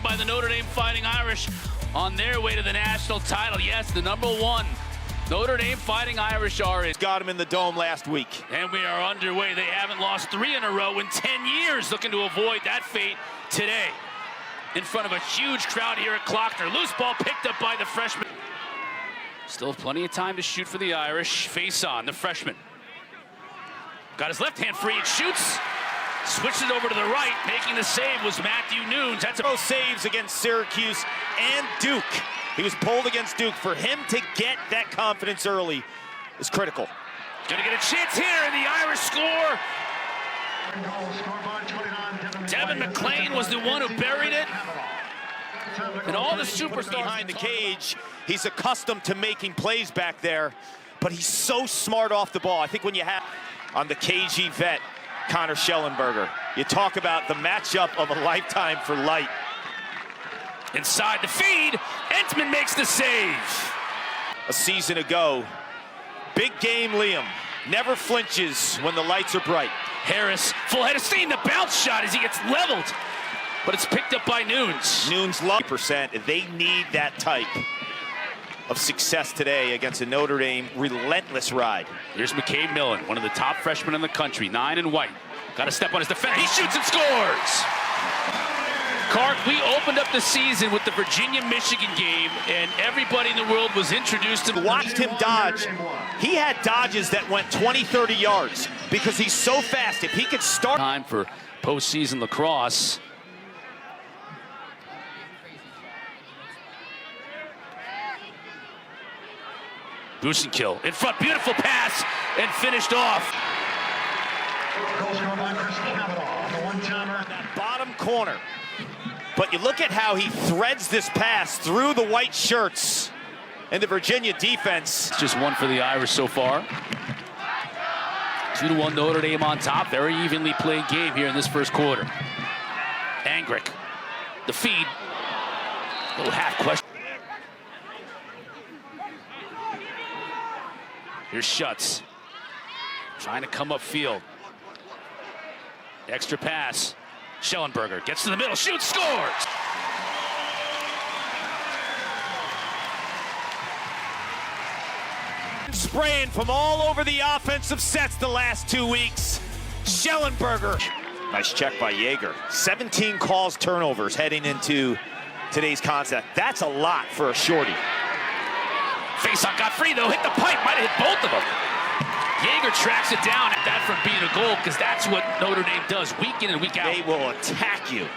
by the Notre Dame Fighting Irish on their way to the national title. Yes, the #1 Notre Dame Fighting Irish are in. Got him in the Dome last week. And we are underway. They haven't lost 3 in a row in 10 years, looking to avoid that fate today. In front of a huge crowd here at Klockner. Loose ball picked up by the freshman. Still plenty of time to shoot for the Irish. Face on, the freshman. Got his left hand free and shoots. Switched it over to the right. Making the save was Matthew Nunes. That's Both saves against Syracuse and Duke. He was pulled against Duke. For him to get that confidence early is critical. Gonna get a chance here, and the Irish score. Devin McClain was the one who buried it. And all the superstars behind the cage. He's accustomed to making plays back there, but he's so smart off the ball. I think when you have on the KG vet, Connor Schellenberger, you talk about the matchup of a lifetime for Light. Inside the feed, Entman makes the save. A season ago, big game Liam never flinches when the lights are bright. Harris, full head of steam, the bounce shot as he gets leveled, but it's picked up by Nunes. Nunes low percent. They need that type of success today against a Notre Dame relentless ride. Here's McCabe Millen, one of the top freshmen in the country, 9 and white. Got to step on his defender. He shoots and scores. Clark, we opened up the season with the Virginia-Michigan game, and everybody in the world was introduced to. Watched him dodge. He had dodges that went 20, 30 yards because he's so fast. If he could start. Time for postseason lacrosse. Busenkill in front, beautiful pass, and finished off. That bottom corner. But you look at how he threads this pass through the white shirts and the Virginia defense. It's just one for the Irish so far. 2-1 Notre Dame on top. Very evenly played game here in this first quarter. Angrick, the feed. Little half question. Here's Schutz, trying to come upfield. Extra pass. Schellenberger gets to the middle, shoots, scores! Spraying from all over the offensive sets the last 2 weeks. Schellenberger. Nice check by Jaeger. 17 calls, turnovers heading into today's contest. That's a lot for a shorty. Faceoff got free though, hit the pipe, might have hit both of them. Jaeger tracks it down at that from being a goal, because that's what Notre Dame does week in and week out. They will attack you.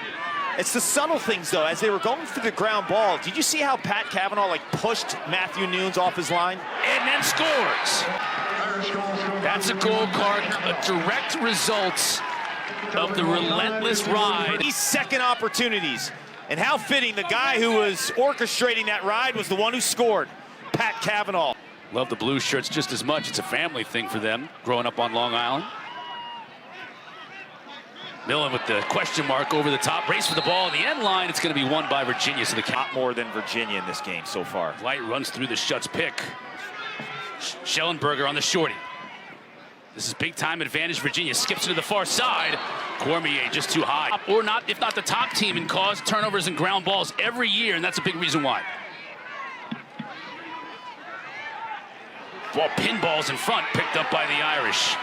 It's the subtle things though. As they were going through the ground ball, did you see how Pat Cavanaugh pushed Matthew Nunes off his line? And then scores. That's a goal, Clark, a direct result of the relentless ride. These second opportunities. And how fitting, the guy who was orchestrating that ride was the one who scored. Pat Cavanaugh. Love the blue shirts just as much. It's a family thing for them, growing up on Long Island. Millen with the question mark over the top. Race for the ball. In the end line, it's going to be won by Virginia. So the lot more than Virginia in this game so far. Light runs through the Schutz pick. Schellenberger on the shorty. This is big time advantage. Virginia skips to the far side. Cormier just too high. Or not, if not the top team in cause turnovers and ground balls every year, and that's a big reason why. Ball pinballs in front, picked up by the Irish.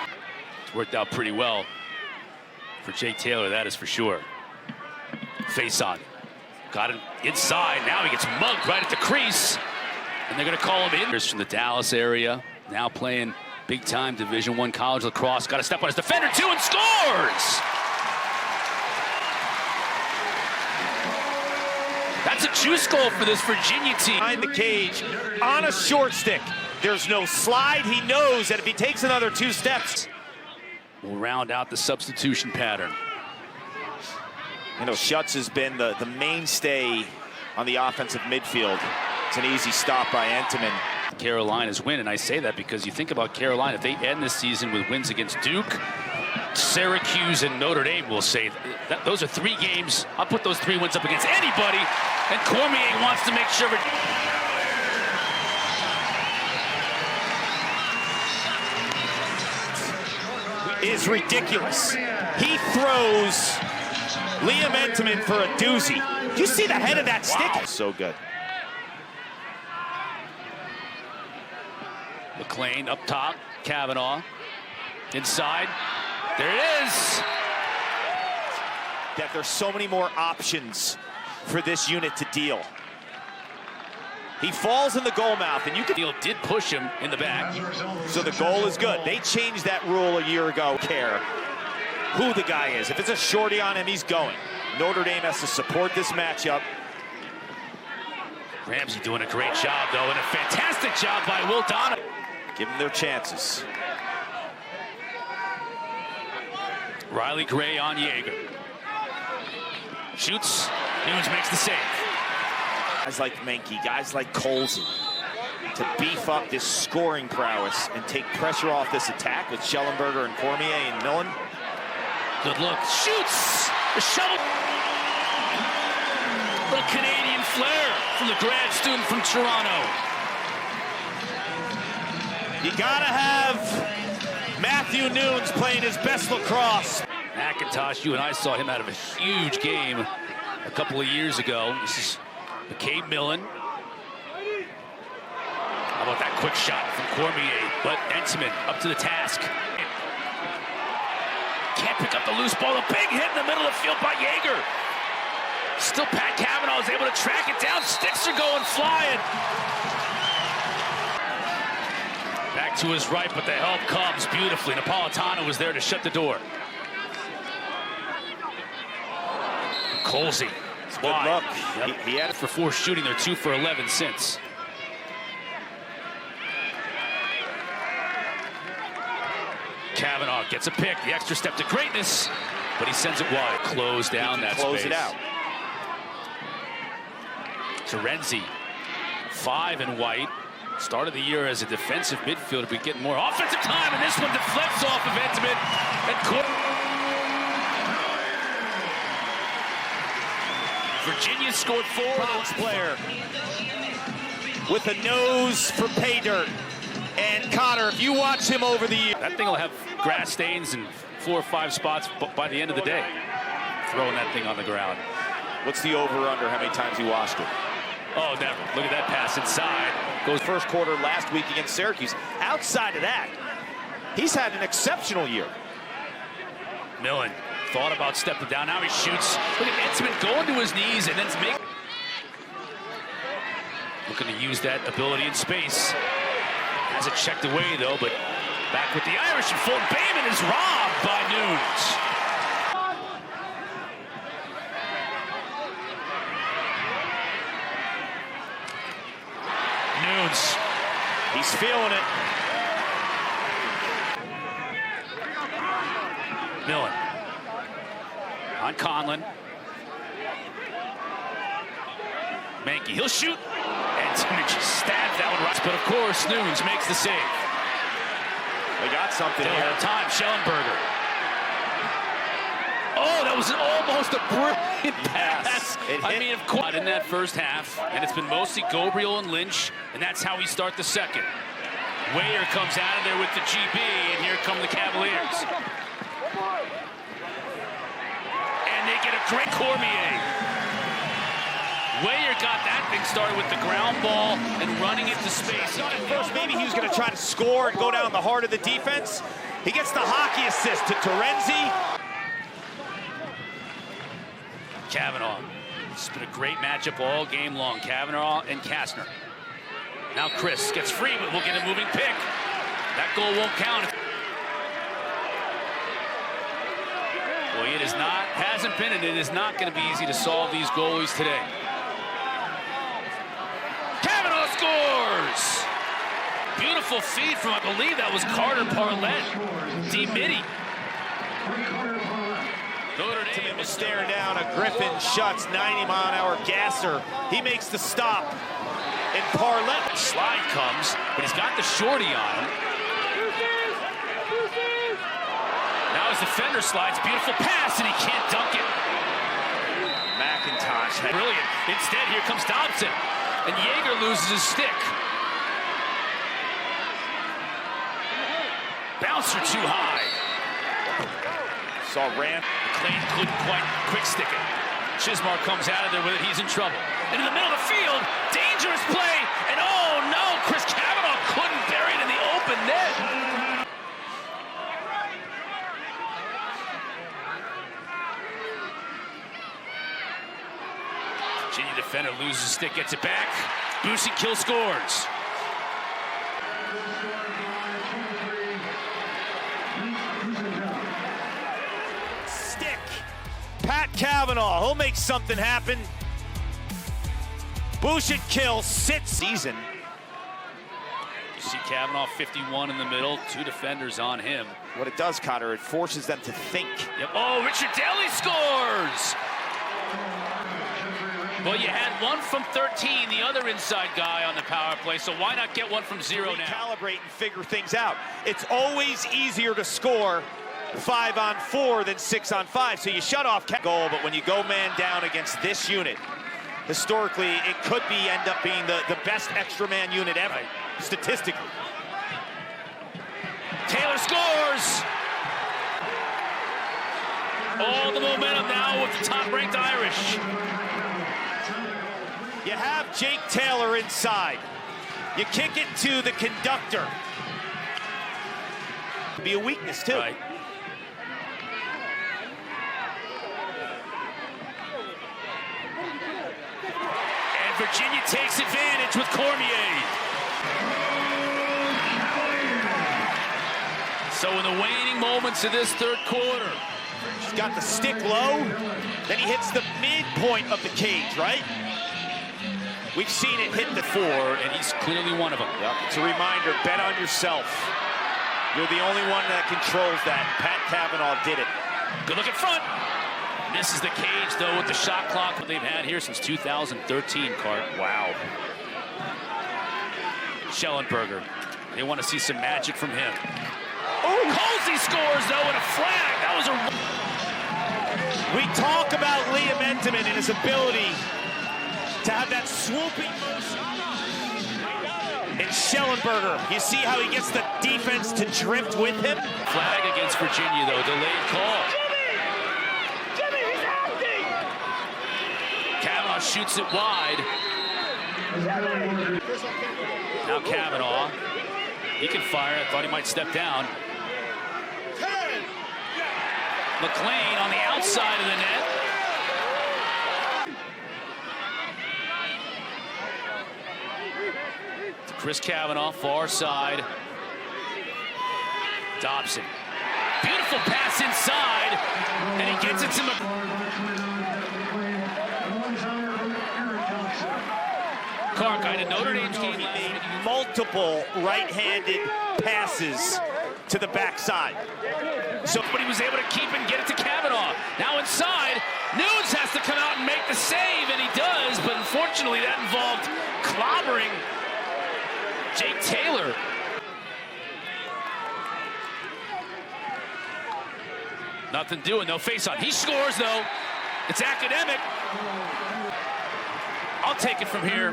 It's worked out pretty well for Jake Taylor, that is for sure. Face on. Got him inside. Now he gets mugged right at the crease. And they're going to call him in. From the Dallas area, now playing big-time Division I college lacrosse. Got to step on his defender, too, and scores! That's a juice goal for this Virginia team. Behind the cage, on a short stick. There's no slide. He knows that if he takes another 2 steps. We'll round out the substitution pattern. You know, Schutz has been the mainstay on the offensive midfield. It's an easy stop by Entenmann. Carolina's win, and I say that because you think about Carolina, if they end this season with wins against Duke, Syracuse, and Notre Dame, we'll say that those are 3 games. I'll put those 3 wins up against anybody, and Cormier wants to make sure. Is ridiculous. He throws Liam Entenmann for a doozy. Do you see the head of that stick? Wow. So good. McLean up top, Kavanaugh inside. There it is. That there's so many more options for this unit to deal. He falls in the goal mouth, and you can... Field did push him in the back. So the goal is good. They changed that rule a year ago. Care who the guy is. If it's a shorty on him, he's going. Notre Dame has to support this matchup. Ramsey doing a great job, though, and a fantastic job by Will Donovan. Give them their chances. Riley Gray on Yeager. Shoots. Nunes makes the save. Guys like Menke, guys like Colsey, to beef up this scoring prowess and take pressure off this attack with Schellenberger and Cormier and Millen. Good look. Shoots! The shovel. Little Canadian flair from the grad student from Toronto. You gotta have Matthew Nunes playing his best lacrosse. McIntosh, you and I saw him out of a huge game a couple of years ago. This is McCabe Millen. How about that quick shot from Cormier? But Entenmann up to the task. Can't pick up the loose ball. A big hit in the middle of the field by Yeager. Still Pat Kavanaugh is able to track it down. Sticks are going flying. Back to his right, but the help comes beautifully. Napolitano was there to shut the door. Colsey. Good luck. Yep. He had it for 4 shooting. They're 2 for 11 since. Kavanaugh gets a pick. The extra step to greatness, but he sends it wide. Close down that space. Close it out. Terenzi, 5 in white. Started the year as a defensive midfielder, but getting more offensive time, and this one deflects off of Entenmann. Virginia scored 4. Bronx player with a nose for pay dirt. And Cotter, if you watch him over the year, that thing will have grass stains in 4 or 5 spots by the end of the day. Throwing that thing on the ground. What's the over-under? How many times he washed it? Oh, never. Look at that pass inside. Goes first quarter last week against Syracuse. Outside of that, he's had an exceptional year. Millen thought about stepping down. Now he shoots. Look at Entenmann going to his knees and then looking to use that ability in space. Has it checked away, though, but back with the Irish and full. Bayman is robbed by Nunes. Nunes. He's feeling it. Millen. On Conlon. Menke, he'll shoot. And just stabs that one right. But of course, Nunes makes the save. They got something Still here. have time, Schellenberger. Oh, that was almost a brilliant pass. I mean, of course, in that first half, and it's been mostly Gabriel and Lynch, and that's how we start the second. Weyer comes out of there with the GB, and here come the Cavaliers. And they get a great Cormier. Weyer got that thing started with the ground ball and running into space. At first, maybe he was going to try to score and go down the heart of the defense. He gets the hockey assist to Terenzi. Kavanaugh. It's been a great matchup all game long. Kavanaugh and Kastner. Now Chris gets free, but we'll get a moving pick. That goal won't count. Boy, it is not, hasn't been, and it is not going to be easy to solve these goalies today. Kavanaugh scores! Beautiful feed from, I believe that was Carter Parlett. D-Mitty. Notre Dame is staring down a Griffin Schutz 90-mile-an-hour gasser. He makes the stop. And Parlett. Slide comes, but he's got the shorty on him. Now his defender slides. Beautiful pass, and he can't dunk it. McIntosh. Brilliant. Instead, here comes Dobson. And Yeager loses his stick. Bouncer too high. Saw Rand. McLean couldn't quite quick stick it. Chismar comes out of there with it. He's in trouble. Into the middle of the field. Dangerous play. And oh no, Chris Cavanaugh couldn't bury it in the open net. Virginia defender loses stick, gets it back. Busikill scores. Stick. Pat Cavanaugh, he'll make something happen. Busikill sits season. You see Cavanaugh 51 in the middle, two defenders on him. What it does, Connor, it forces them to think. Yep. Oh, Richard Daly scores! Well, you had one from 13, the other inside guy on the power play, so why not get one from 0 now? Calibrate and figure things out. It's always easier to score 5-on-4 than 6-on-5, so you shut off goal, but when you go man down against this unit, historically, it could end up being the best extra man unit ever, statistically. Taylor scores! All the momentum now with the top-ranked Irish. You have Jake Taylor inside. You kick it to the conductor. Could be a weakness, too. Right. And Virginia takes advantage with Cormier. So in the waning moments of this third quarter. He's got the stick low, then he hits the midpoint of the cage, right? We've seen it hit the 4, and he's clearly one of them. Yep. It's a reminder, bet on yourself. You're the only one that controls that. Pat Cavanaugh did it. Good look in front. Misses the cage, though, with the shot clock that they've had here since 2013, Cart. Wow. Schellenberger. They want to see some magic from him. Oh! Colsey scores, though, with a flag. That was a... We talk about Liam Entenmann and his ability to have that swooping motion. And Schellenberger, you see how he gets the defense to drift with him? Flag against Virginia, though. Delayed call. Jimmy, he's acting! Cavanaugh shoots it wide. Now Cavanaugh. He can fire. I thought he might step down. McLean on the outside of the net. To Chris Cavanaugh, far side. Dobson. Beautiful pass inside, and he gets it to Clark. I had a Notre Dame game. He made multiple right-handed passes to the backside. But he was able to keep and get it to Cavanaugh. Now inside, Nunes has to come out and make the save, and he does, but unfortunately that involved clobbering Jake Taylor. Nothing doing, no face-on. He scores, though. It's academic. I'll take it from here.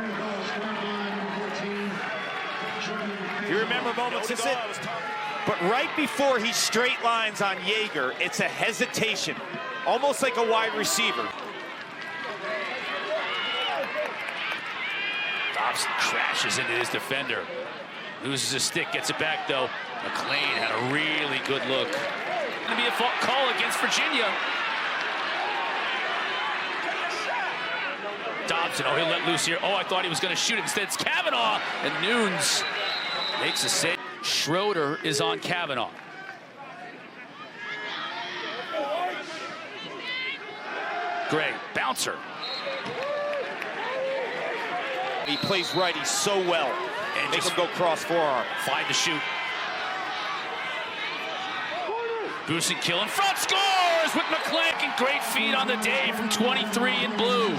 You remember moments, is it? But right before he straight lines on Jaeger, it's a hesitation, almost like a wide receiver. Dobson crashes into his defender. Loses his stick, gets it back, though. McLean had a really good look. Going to be a call against Virginia. Dobson, oh, he'll let loose here. Oh, I thought he was going to shoot it. Instead, it's Cavanaugh, and Nunes makes a save. Schroeder is on Cavanaugh. Gray, bouncer. He plays right, he's so well. And make him go cross forearm. 5 to shoot. Busikill in front, scores with McLean. Great feed on the day from 23 in blue.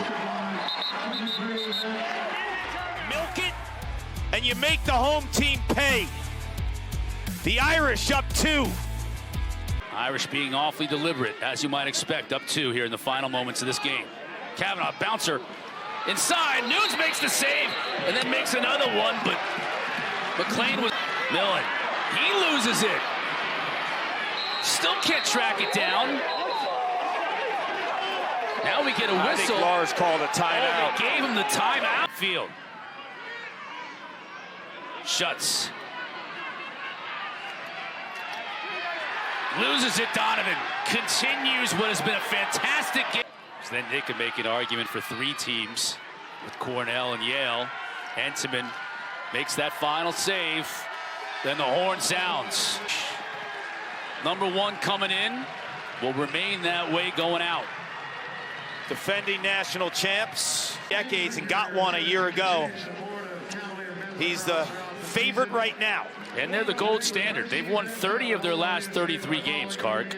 Milk it, and you make the home team pay. The Irish up 2. Irish being awfully deliberate, as you might expect, up 2 here in the final moments of this game. Cavanaugh, bouncer, inside. Nunes makes the save, and then makes another one, but McLean was... Millen, he loses it. Still can't track it down. Now we get a whistle. I think Lars called a timeout. Oh, they gave him the timeout. Field. Shuts. Loses it, Donovan. Continues what has been a fantastic game. So then they could make an argument for 3 teams with Cornell and Yale. Entenmann makes that final save. Then the horn sounds. Number 1 coming in will remain that way going out. Defending national champs, decades, and got one a year ago. He's the favorite right now. And they're the gold standard. They've won 30 of their last 33 games, Kark.